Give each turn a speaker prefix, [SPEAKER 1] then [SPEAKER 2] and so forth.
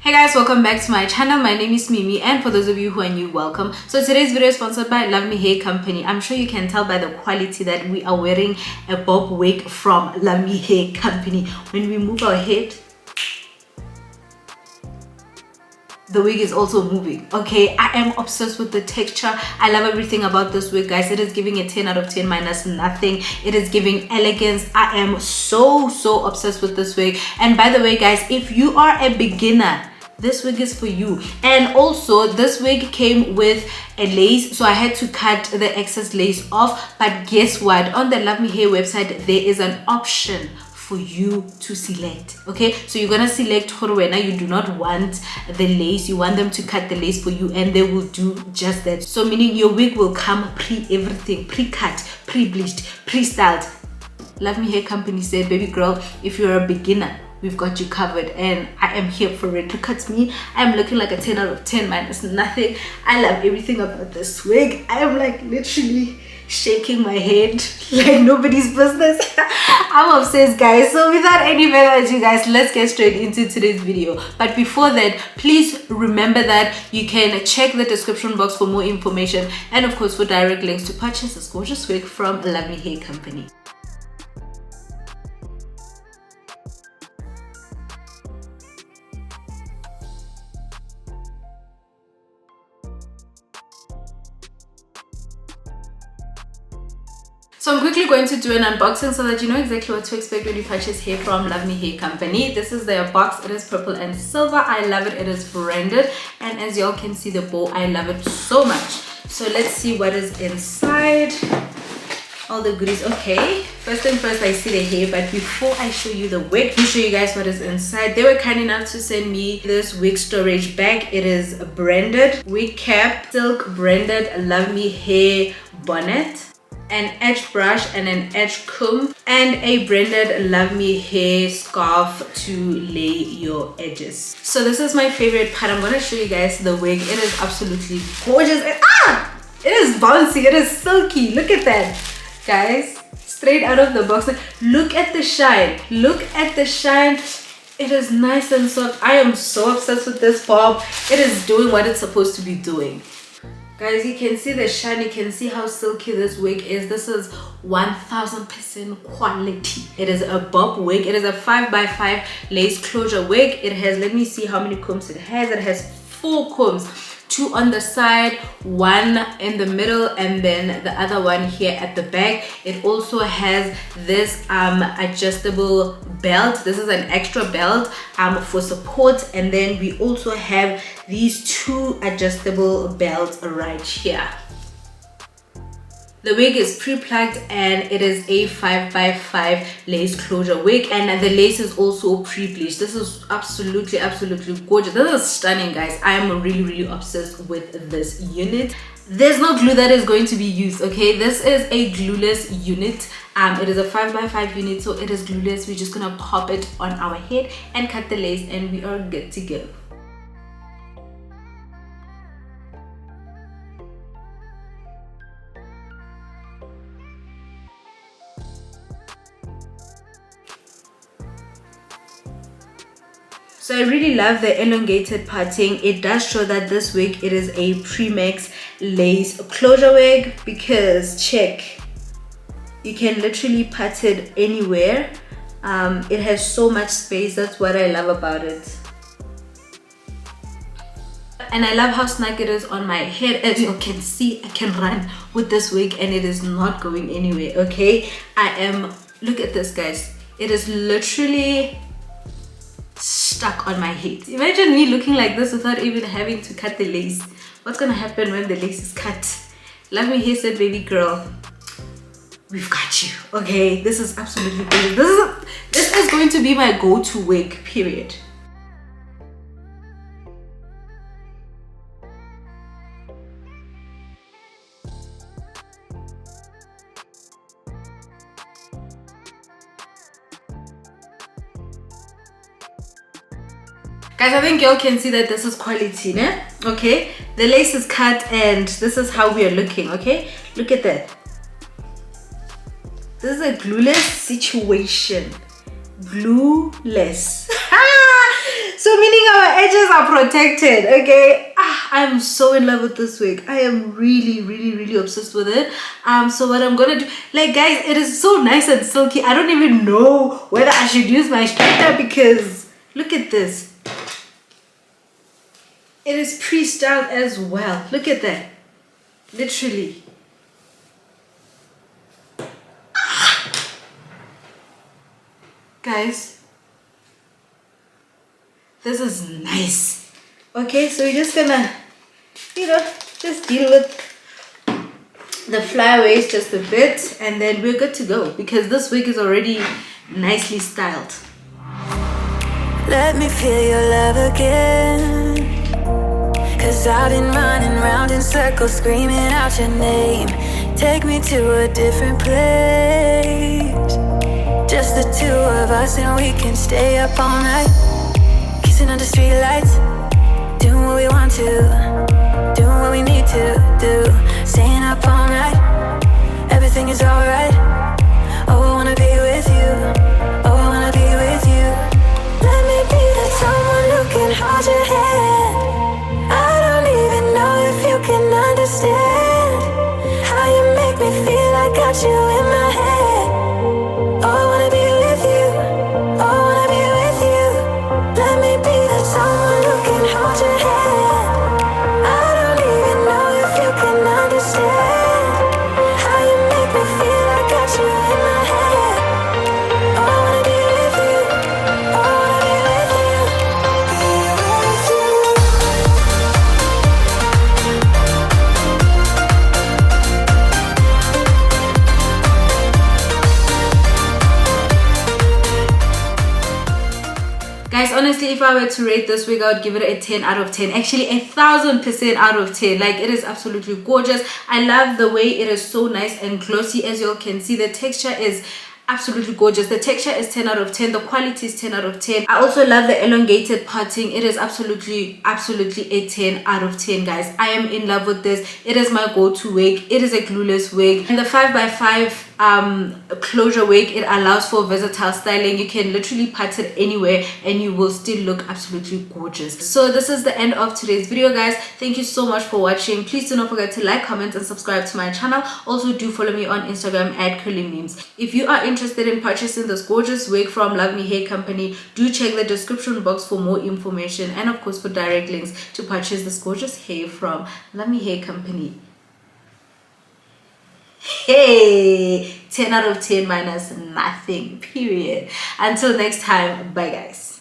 [SPEAKER 1] Hey guys, welcome back to my channel. My name is Mimi, and for those of you who are new, welcome. So today's video is sponsored by Luvme Hair Company. I'm sure you can tell by the quality that we are wearing a bob wig from Luvme Hair Company. When we move our head, the wig is also moving. Okay, I am obsessed with the texture. I love everything about this wig, guys. It is giving a 10 out of 10 minus nothing. It is giving elegance. I am so obsessed with this wig. And by the way, guys, if you are a beginner, this wig is for you. And also this wig came with a lace, so I had to cut the excess lace off. But guess what, on the Luvme Hair website there is an option for you to select. Okay, so you're gonna select Horwena. You do not want the lace, you want them to cut the lace for you, and they will do just that. So meaning your wig will come everything, pre-cut, pre-bleached, pre-styled. Luvme Hair Company said, baby girl, if you're a beginner, we've got you covered, and I am here for it. Look at me, I'm looking like a 10 out of 10 minus nothing. I love everything about this wig. I am like literally shaking my head like nobody's business. I'm obsessed, guys. So without any further ado, guys, let's get straight into today's video. But before that, please remember that you can check the description box for more information, and of course for direct links to purchase this gorgeous wig from Luvme Hair Company. So I'm quickly going to do an unboxing so that you know exactly what to expect when you purchase hair from Luvme Hair Company. This is their box. It is purple and silver. I love it. It is branded, and as y'all can see, the bow, I love it so much. So let's see what is inside. All the goodies. Okay, first thing first, I see the hair, but before I show you the wig, let me show you guys what is inside. They were kind enough to send me this wig storage bag. It is branded wig cap, silk branded Luvme Hair bonnet, an edge brush and an edge comb, and a branded Luvme Hair scarf to lay your edges. So this is my favorite part. I'm gonna show you guys the wig. It is absolutely gorgeous. And it is bouncy, it is silky. Look at that, guys, straight out of the box. Look at the shine, look at the shine. It is nice and soft. I am so obsessed with this bob. It is doing what it's supposed to be doing. Guys, you can see the shine, you can see how silky this wig is. This is 1000% quality. It is a bob wig. It is a 5x5 lace closure wig. It has, let me see how many combs it has. It has 4 combs, 2 on the side, 1 in the middle, and then the other one here at the back. It also has this adjustable belt. This is an extra belt for support, and then we also have these 2 adjustable belts right here. The wig is pre-plucked, and it is a 5x5 lace closure wig, and the lace is also pre-bleached. This is absolutely gorgeous. This is stunning, guys. I am really obsessed with this unit. There's no glue that is going to be used. Okay, this is a glueless unit. It is a 5x5 unit, so it is glueless. We're just gonna pop it on our head and cut the lace, and we are good to go. So I really love the elongated parting. It does show that this wig, it is a Premix lace closure wig, because check, you can literally part it anywhere. It has so much space. That's what I love about it. And I love how snug it is on my head. As you can see, I can run with this wig and it is not going anywhere. Okay, look at this, guys. It is literally stuck on my head. Imagine me looking like this without even having to cut the lace. What's gonna happen when the lace is cut? Luvme Hair said, baby girl, we've got you. Okay, this is absolutely gorgeous. This is going to be my go-to wig, period. Guys, I think y'all can see that this is quality, né? Okay, the lace is cut, and this is how we are looking. Okay, look at that. This is a glueless situation. Glueless. So meaning our edges are protected, okay? I'm so in love with this wig. I am really, really, really obsessed with it. So what I'm gonna do, like guys, it is so nice and silky. I don't even know whether I should use my straightener because look at this. It is pre-styled as well. Look at that. Literally. Guys, this is nice. Okay, so you're just gonna, just deal with the flyaways just a bit and then we're good to go because this wig is already nicely styled.
[SPEAKER 2] Let me feel your love again, 'cause I've been running round in circles screaming out your name. Take me to a different place, just the two of us and we can stay up all night, kissing under streetlights, doing what we want to, doing what we need to do, staying up all night, everything is alright. Oh, I wanna be with you, oh, I wanna be with you. Let me be that someone who can hold your hand. I don't even know if you can understand how you make me feel. I got you in my head. Oh, I wanna be with you, oh, I wanna be with you. Let me be that someone who can hold your hand. I don't even know if you can understand how you make me feel. I got you in my head. Oh, I wanna be with you, oh, I wanna be with you. Be with you.
[SPEAKER 1] Guys, honestly, if I were to rate this wig, I would give it a 10 out of 10. Actually, 1,000% out of 10. Like, it is absolutely gorgeous. I love the way it is so nice and glossy. As you all can see, the texture is absolutely gorgeous. The texture is 10 out of 10. The quality is 10 out of 10. I also love the elongated parting. It is absolutely a 10 out of 10, guys. I am in love with this. It is my go-to wig. It is a glueless wig. And the 5x5 closure wig, it allows for versatile styling. You can literally part it anywhere and you will still look absolutely gorgeous. So this is the end of today's video, guys. Thank you so much for watching. Please do not forget to like, comment and subscribe to my channel. Also do follow me on Instagram at curlymemes. If you are interested in purchasing this gorgeous wig from Luvme Hair Company, do check the description box for more information and of course for direct links to purchase this gorgeous hair from Luvme Hair Company. Hey, 10 out of 10 minus nothing, period. Until next time, bye guys.